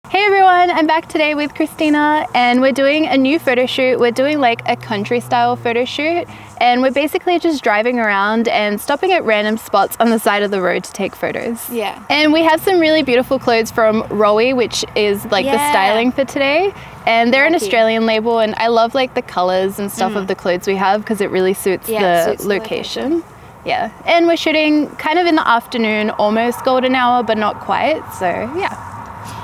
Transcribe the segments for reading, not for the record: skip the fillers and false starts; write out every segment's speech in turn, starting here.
Hey everyone, I'm back today with Christina and we're doing a new photo shoot. We're doing like a country style photo shoot and we're basically just driving around and stopping at random spots on the side of the road to take photos. Yeah. And we have some really beautiful clothes from Rowie, which is like the styling for today. And they're an Australian label and I love like the colors and stuff of the clothes we have because it really suits the location. Yeah. And we're shooting kind of in the afternoon, almost golden hour, but not quite. So yeah.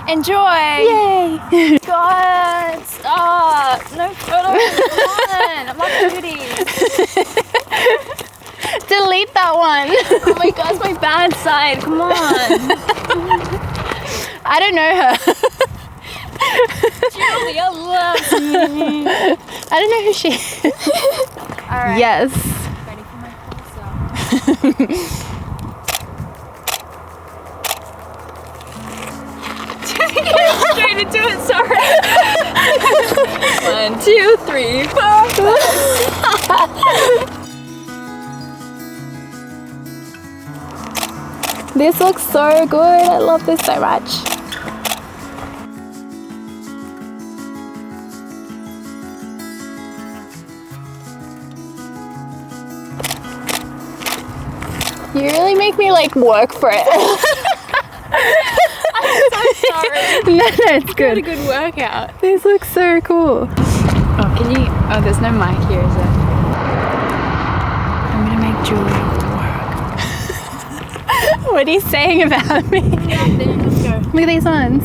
Enjoy! Yay! God, stop! No photos, come on! I'm not beauties. Delete that one! Oh my god, it's my bad side, come on! I don't know her. Julia loves me! I don't know who she is. Alright. Yes. Ready for my close-up. Straight into it, sorry. 1, 2, 3, 4, 5. This looks so good. I love this so much. You really make me like work for it. Sorry. No, it's good. What a good workout. This looks so cool. Oh, can you? Oh, there's no mic here, is there? I'm gonna make Julia work. What are you saying about me? Nothing. Let's go. Look at these ones.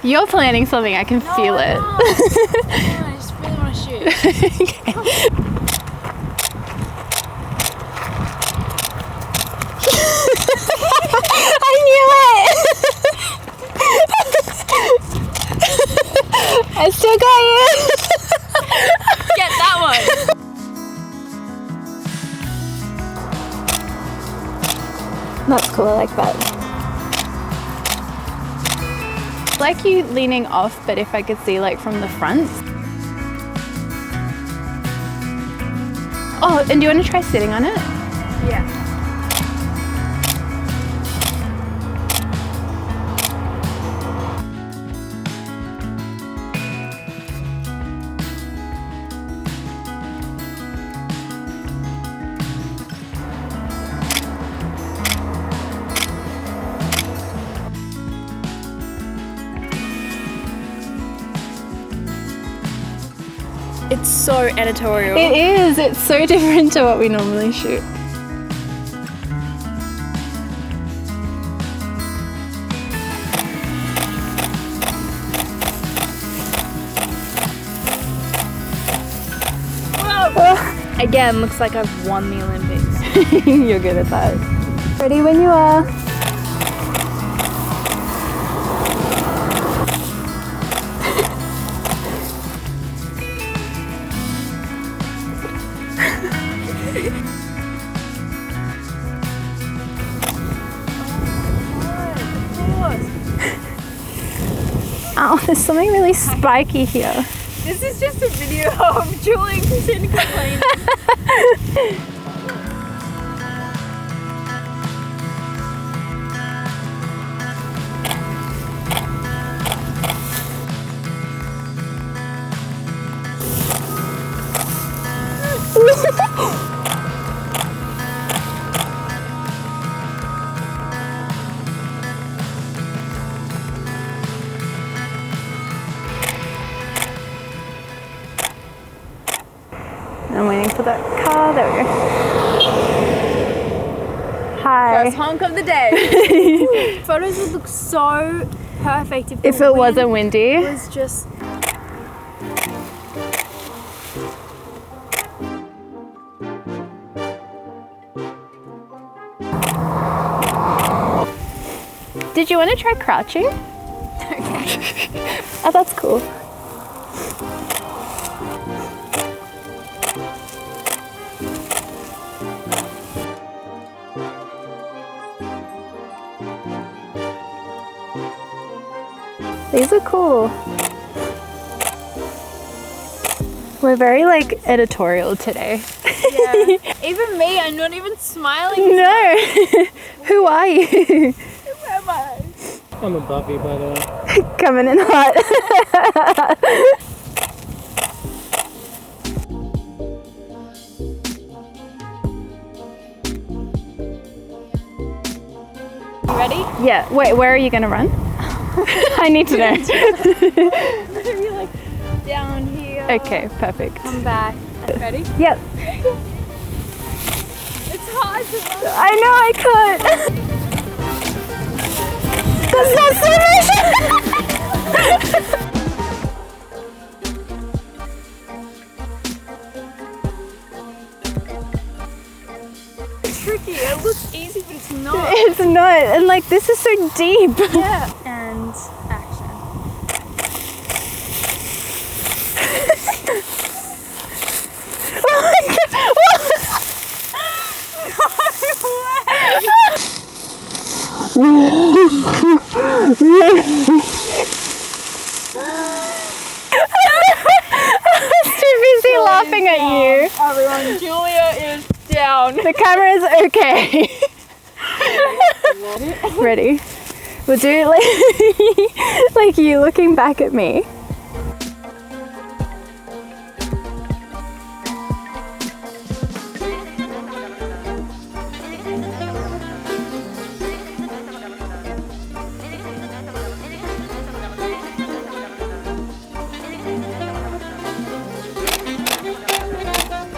You're planning something. I can feel it. No, I just really want to shoot. Okay. I knew it! I still got you! Get that one! That's cool, I like that. I like you leaning off, but if I could see like from the front. Oh, and do you want to try sitting on it? Yeah. It's so editorial. It is, it's so different to what we normally shoot. Whoa. Again, looks like I've won the Olympics. You're good at that. Ready when you are. Oh, there's something really spiky here. This is just a video of Julie and Christina complaining. I'm waiting for that car. There we go. Hi. First honk of the day. Photos would look so perfect if it wasn't windy. It was just. Did you want to try crouching? Okay. Oh, that's cool. These are cool. We're very like editorial today. Yeah. Even me, I'm not even smiling. No. Who are you? Who am I? I'm a Buffy, by the way. Coming in hot. You ready? Yeah. Wait, where are you gonna run? I need to know. Maybe like down here. Okay, perfect. Come back. Ready? Yep. It's hard to run. I know I could. That's not so much. It's tricky. It looks easy, but it's not. It's not. And like this is so deep. Yeah. And action. Oh my God. Too busy laughing at you. Everyone, Julia is down. The camera is okay. Ready? We'll do it like you looking back at me.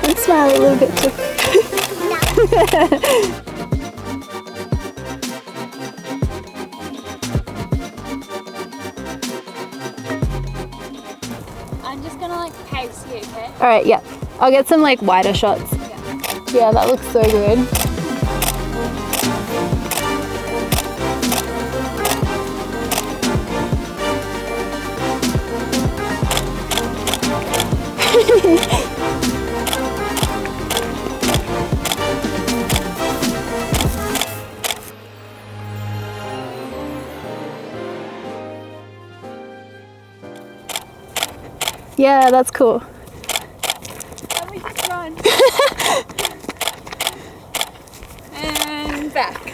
And smile a little bit too. I'm just gonna like pace you, okay? All right, yeah. I'll get some like wider shots. Yeah, that looks so good. Yeah, that's cool. Let me just run. And back.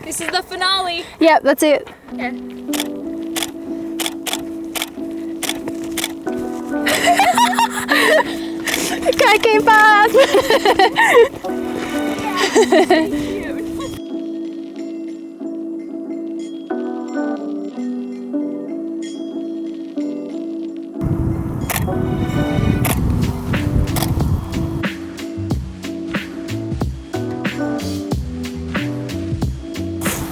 This is the finale. Yep, that's it. Okay. Can't keep up.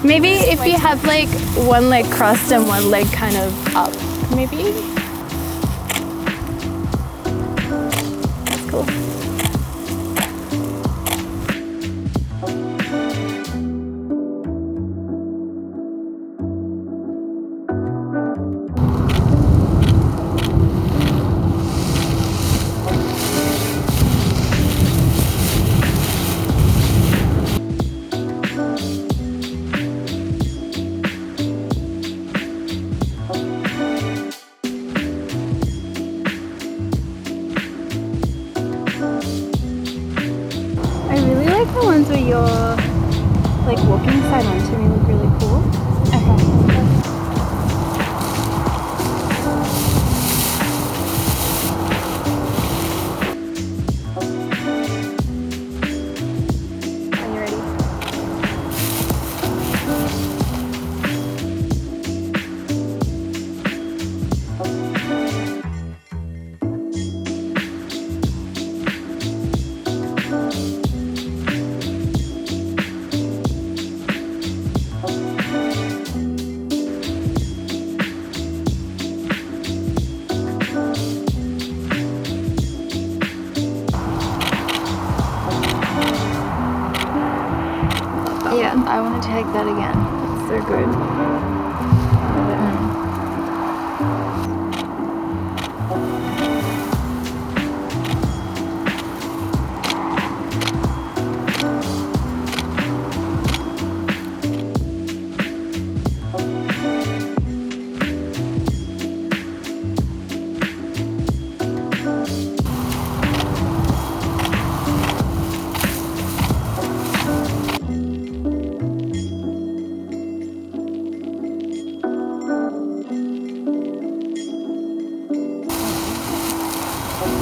Maybe if you have like one leg crossed and one leg kind of up, maybe. That's cool. I really like the ones where you're like walking side on to me look really cool. Okay. Are you ready? Yeah, I want to take that again. It's so good.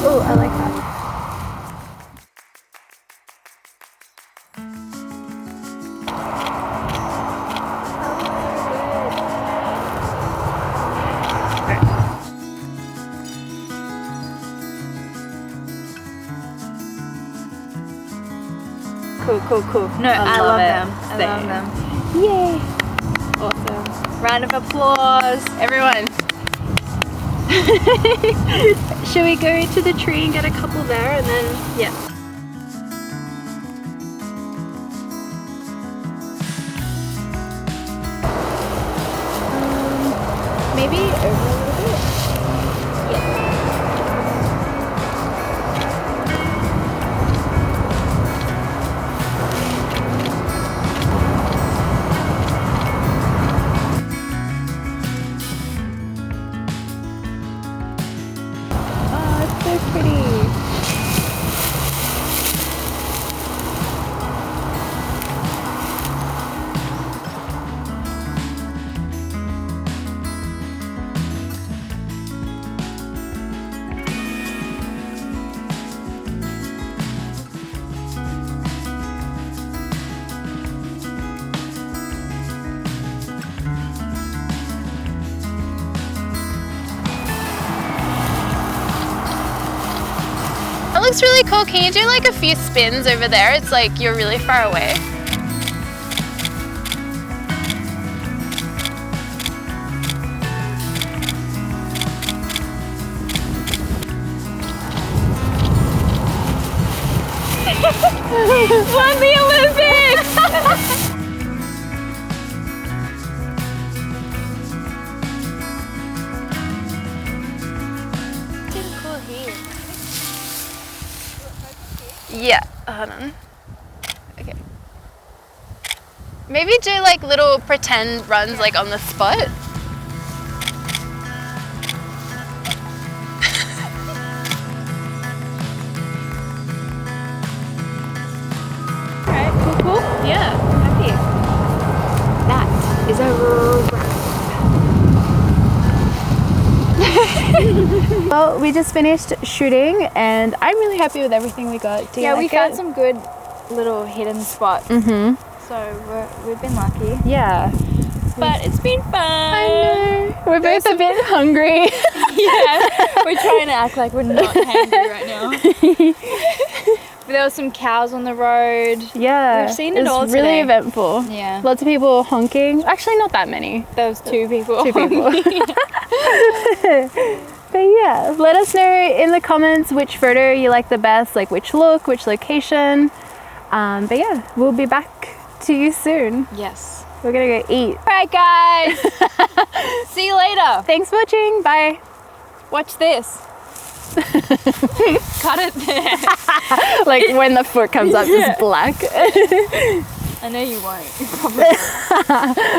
Oh, I like that. Cool. No, I love them. I love them. Yay! Awesome. Round of applause. Everyone. Should we go to the tree and get a couple there and then, yeah. Maybe over a little bit? Yeah. So pretty. That looks really cool. Can you do like a few spins over there? It's like you're really far away. Won the Olympics! Yeah, hold on. Okay. Maybe do like little pretend runs like on the spot. Alright, cool. Yeah, I'm happy. That is a wrap. Well, we just finished shooting and I'm really happy with everything we got. Do you like we it? found some good little hidden spots. So we've been lucky. Yeah. But it's been fun. I know. We're both a bit hungry. Yeah. We're trying to act like we're not hungry right now. But there were some cows on the road. Yeah. We've seen it all was really today. eventful. Yeah. Lots of people honking. Actually, not that many. There was 2 people. 2 people. But yeah, let us know in the comments which photo you like the best, like which look, which location. But yeah, we'll be back to you soon. Yes. We're gonna go eat. Alright guys. See you later. Thanks for watching. Bye. Watch this. Cut it there. Like when the foot comes up, Yeah. it's black. I know you won't. You probably won't.